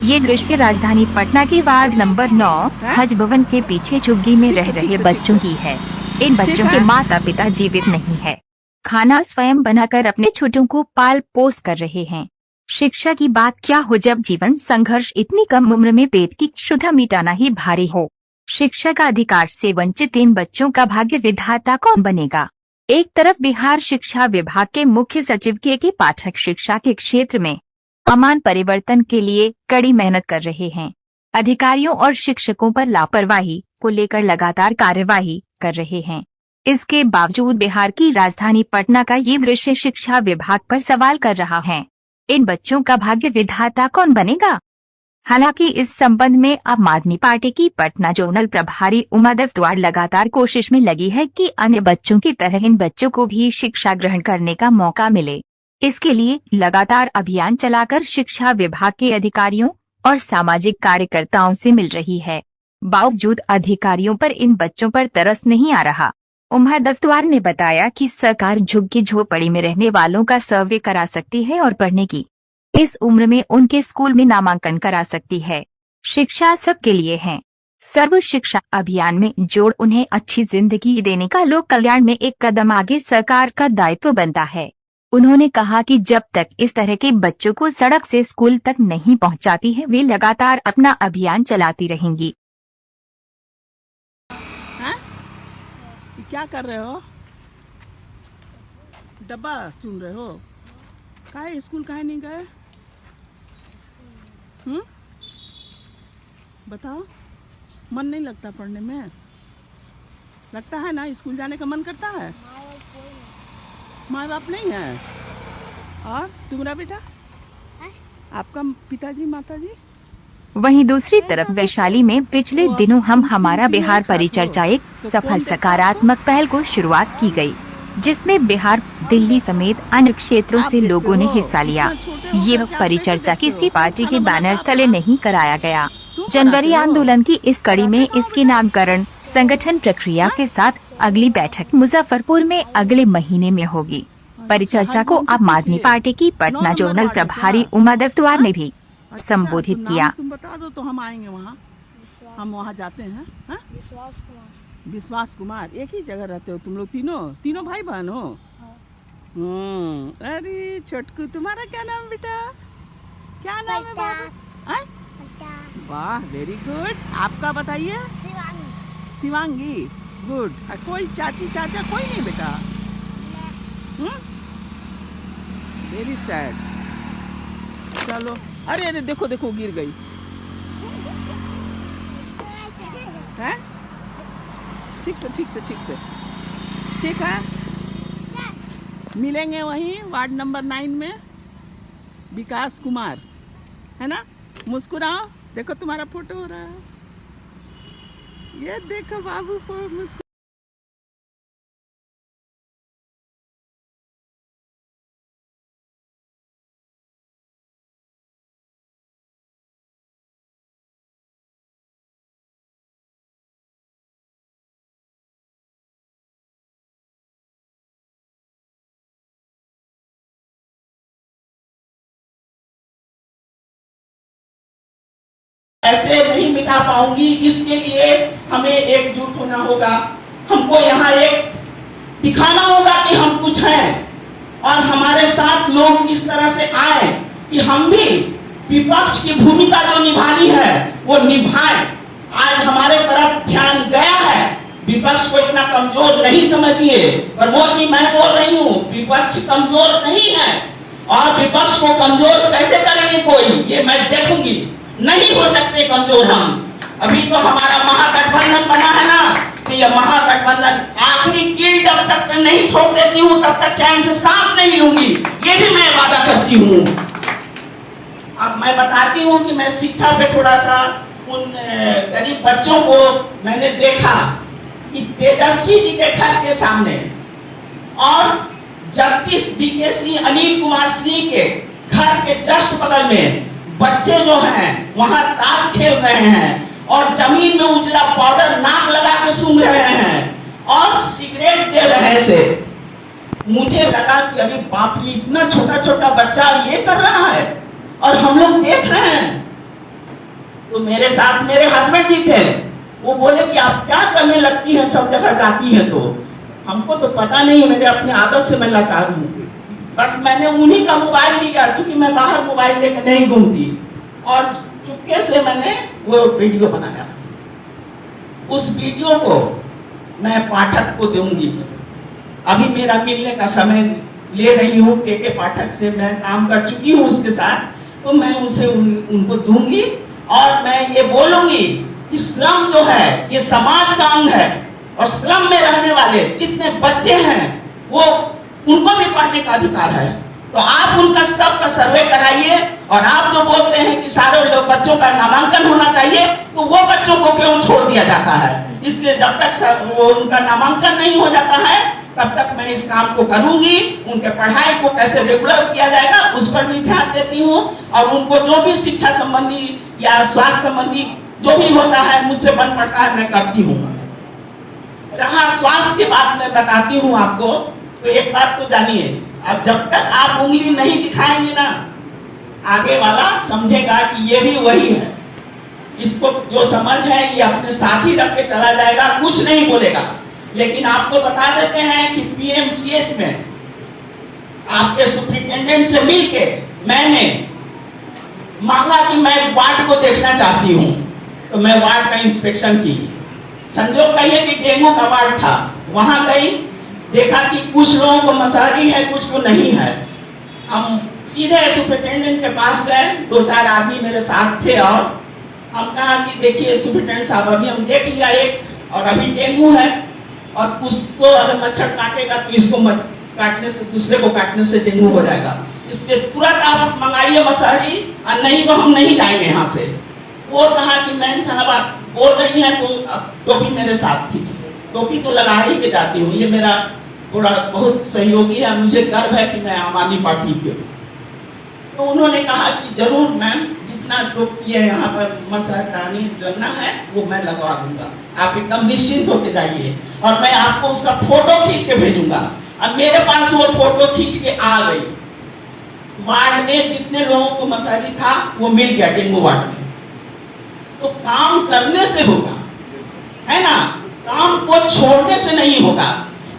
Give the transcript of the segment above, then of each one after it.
ये दृश्य राजधानी पटना के वार्ड नंबर 9 हज भवन के पीछे झुग्गी में रह रहे बच्चों की है। इन बच्चों के माता पिता जीवित नहीं है। खाना स्वयं बनाकर अपने छोटों को पाल पोस कर रहे हैं। शिक्षा की बात क्या हो जब जीवन संघर्ष इतनी कम उम्र में पेट की क्षुधा मिटाना ही भारी हो। शिक्षा का अधिकार से वंचित इन बच्चों का भाग्य विधाता कौन बनेगा। एक तरफ बिहार शिक्षा विभाग के मुख्य सचिव के पाठक शिक्षा के क्षेत्र में आमान परिवर्तन के लिए कड़ी मेहनत कर रहे हैं। अधिकारियों और शिक्षकों पर लापरवाही को लेकर लगातार कार्यवाही कर रहे हैं। इसके बावजूद बिहार की राजधानी पटना का ये दृश्य शिक्षा विभाग पर सवाल कर रहा है। इन बच्चों का भाग्य विधाता कौन बनेगा। हालांकि इस संबंध में आम आदमी पार्टी की पटना जोनल प्रभारी उमा दफ्तवार लगातार कोशिश में लगी है कि अन्य बच्चों की तरह इन बच्चों को भी शिक्षा ग्रहण करने का मौका मिले। इसके लिए लगातार अभियान चलाकर शिक्षा विभाग के अधिकारियों और सामाजिक कार्यकर्ताओं से मिल रही है। बावजूद अधिकारियों पर इन बच्चों पर तरस नहीं आ रहा। उमा दफ्तवार ने बताया कि सरकार झुग्गी झोपड़ी में रहने वालों का सर्वे करा सकती है और पढ़ने की इस उम्र में उनके स्कूल में नामांकन करा सकती है। शिक्षा सबके लिए है। सर्व शिक्षा अभियान में जोड़ उन्हें अच्छी जिंदगी देने का लोक कल्याण में एक कदम आगे सरकार का दायित्व बनता है। उन्होंने कहा कि जब तक इस तरह के बच्चों को सड़क से स्कूल तक नहीं पहुंचाती है, वे लगातार अपना अभियान चलाती रहेंगी। क्या कर रहे हो? डब्बा चुन रहे हो? काहे स्कूल काहे नहीं गए? बताओ, मन नहीं लगता पढ़ने में? लगता है ना, स्कूल जाने का मन करता है? माँ बाप नहीं है? और तुम्हारा बेटा? आपका पिताजी माताजी? वहीं दूसरी तरफ वैशाली में पिछले दिनों हम हमारा बिहार परिचर्चा एक सफल सकारात्मक पहल को शुरुआत की गई, जिसमें बिहार, दिल्ली समेत अन्य क्षेत्रों से लोगों ने हिस्सा लिया। ये परिचर्चा किसी पार्टी के बैनर तले नहीं कराया गया। जनवरी आंदोलन की इस कड़ी में इसके नामकरण संगठन प्रक्रिया के साथ अगली बैठक मुजफ्फरपुर में अगले महीने में होगी। परिचर्चा को आम आदमी पार्टी की पटना जोनल प्रभारी उमा दफ्तवार ने भी संबोधित किया। तुम बता दो तो हम आएंगे वहाँ। हम वहाँ जाते हैं। विश्वास कुमार। एक ही जगह रहते हो तुम लोग तीनों भाई बहन हो? अरे छोटकू, तुम्हारा क्या नाम बेटा? क्या नाम है बाबू? वाह, वेरी गुड। आपका बताइए। शिवांगी। गुड। कोई चाची चाचा कोई नहीं बेटा? Very sad. चलो, अरे देखो देखो गिर गई है। ठीक से ठीक है। मिलेंगे वहीं वार्ड नंबर 9 में। विकास कुमार है ना? मुस्कुराओ, देखो तुम्हारा फोटो हो रहा है। ये देखो बाबू मुस्कुरा। ऐसे नहीं मिटा पाऊंगी, इसके लिए हमें एकजुट होना होगा। हमको यहाँ एक दिखाना होगा कि हम कुछ हैं, और हमारे साथ लोग इस तरह से आए कि हम भी विपक्ष की भूमिका जो निभानी है वो निभाएं। आज हमारे तरफ ध्यान गया है। विपक्ष को इतना कमजोर नहीं समझिए। प्रमोद जी, मैं बोल रही हूँ, विपक्ष कमजोर नहीं है, और विपक्ष को कमजोर कैसे करेंगे कोई, ये मैं देखूंगी। नहीं हो सकते कमजोर हम। अभी तो हमारा महागठबंधन बना है ना, कि यह महागठबंधन आखिरी कील जब तक नहीं ठोक देती हूँ तब तक चैन से सांस नहीं लूंगी, ये भी मैं वादा करती हूँ। अब मैं बताती हूँ कि मैं शिक्षा पे थोड़ा सा उन गरीब बच्चों को मैंने देखा कि तेजस्वी जी के घर के सामने और जस्टिस बीके सिंह, अनिल कुमार सिंह के घर के जस्ट बगल में बच्चे जो हैं वहां ताश खेल रहे हैं और जमीन में उजला पाउडर नाक लगा के सूंघ रहे हैं और सिगरेट दे रहे से। मुझे लगा कि अरे बाप रे, इतना छोटा छोटा बच्चा ये कर रहा है और हम लोग देख रहे हैं। तो मेरे साथ मेरे हस्बैंड भी थे। वो बोले कि आप क्या करने लगती हैं, सब जगह जाती हैं। तो हमको तो पता नहीं, मेरे अपने आदत से मैं लाचार हूँ। बस मैंने उन्हीं का मोबाइल लिया, क्योंकि मैं बाहर मोबाइल लेकर नहीं घूमती, और चुपके से मैंने वो वीडियो बनाया। उस वीडियो को मैं पाठक को दूंगी। अभी मेरा मिलने का समय ले रही हूँ, के पाठक से मैं काम कर चुकी हूँ उसके साथ, तो मैं उसे उनको दूंगी। और मैं ये बोलूंगी कि स्लम जो है ये समाज का अंग है, और स्लम में रहने वाले जितने बच्चे हैं वो उनको भी पढ़ने का अधिकार है। तो आप उनका सबका सर्वे कराइए। और आप जो बोलते हैं कि सारे लोग बच्चों का नामांकन होना चाहिए, तो वो बच्चों को क्यों छोड़ दिया जाता है? इसलिए जब तक वो उनका नामांकन नहीं हो जाता है, तब तक मैं इस काम को करूंगी। उनके पढ़ाई को कैसे रेगुलर किया जाएगा उस पर भी ध्यान देती हूँ। और उनको जो भी शिक्षा संबंधी या स्वास्थ्य संबंधी जो भी होता है मुझसे बन पड़ता है, मैं करती हूँ। रहा स्वास्थ्य की बात, मैं बताती हूँ आपको। तो एक बात तो जानिए, अब जब तक आप उंगली नहीं दिखाएंगे ना, आगे वाला समझेगा कि ये भी वही है। इसको जो समझ है ये अपने साथ ही रख के चला जाएगा, कुछ नहीं बोलेगा। लेकिन आपको बता देते हैं कि पीएमसीएच में आपके सुपरिटेंडेंट से मिलके मैंने मांगा कि मैं वार्ड को देखना चाहती हूँ। तो मैं वार्ड का इंस्पेक्शन की। संजोग कहिए कि डेंगू का वार्ड था, वहां गई, देखा कि कुछ लोगों को मसारी है, कुछ को नहीं है। हम सीधे सुपरिटेंडेंट के पास गए, 2-4 आदमी मेरे साथ थे, और हम कहा कि देखिए सुपरिटेंडेंट साहब, अभी हम देख लिया एक, और अभी डेंगू है, और कुछ तो अगर मच्छर काटेगा तो इसको काटने से, दूसरे को काटने से डेंगू हो जाएगा। इसलिए तुरंत आप मंगाइए मसारी, और नहीं तो हम नहीं जाएंगे यहाँ से। वो कहा कि मैम साहब आप बोल रही हैं, तो टोपी मेरे साथ थी, टोपी तो लगा ही के जाती हूँ। ये मेरा थोड़ा बहुत सहयोगी है, मुझे गर्व है कि मैं आम आदमी पार्टी के। तो उन्होंने कहा कि जरूर मैम, जितना टोपी है यहाँ पर मच्छरदानी लगना है वो मैं लगवा दूंगा, आप एकदम निश्चिंत होकर जाइए। और मैं आपको उसका फोटो खींच के भेजूंगा। अब मेरे पास वो फोटो खींच के आ गई। वार्ड में जितने लोगों को मसारी था वो मिल गया डेंगू वार्ड में। तो काम करने से होगा, है ना, काम को छोड़ने से नहीं होगा।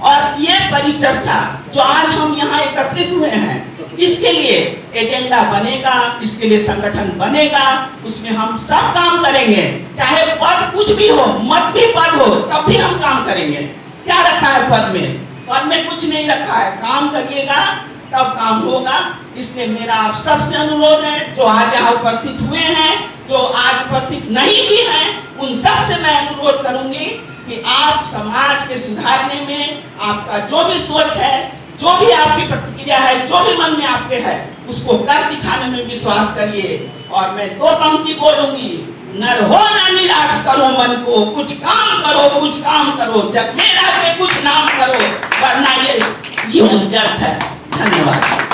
और ये परिचर्चा जो आज हम यहाँ एकत्रित हुए हैं, इसके लिए एजेंडा बनेगा, इसके लिए संगठन बनेगा, उसमें हम सब काम करेंगे। चाहे पद कुछ भी हो, मत भी पद हो, तब भी हम काम करेंगे। क्या रखा है पद में? पद में कुछ नहीं रखा है, काम करिएगा तब काम होगा। इसलिए मेरा आप सबसे अनुरोध है, जो आज यहाँ उपस्थित हुए हैं, जो आज उपस्थित नहीं भी हैं, उन सब से मैं अनुरोध करूंगी कि आप समाज के सुधारने में आपका जो भी सोच है, जो भी आपकी प्रतिक्रिया है, जो भी मन में आपके है, उसको कर दिखाने में विश्वास करिए। और मैं 2 पंक्ति बोलूंगी, नर हो ना निराश करो मन को, कुछ काम करो, कुछ काम करो, जग मेरा पे कुछ नाम करो, वरना ये जीवन व्यर्थ है। धन्यवाद।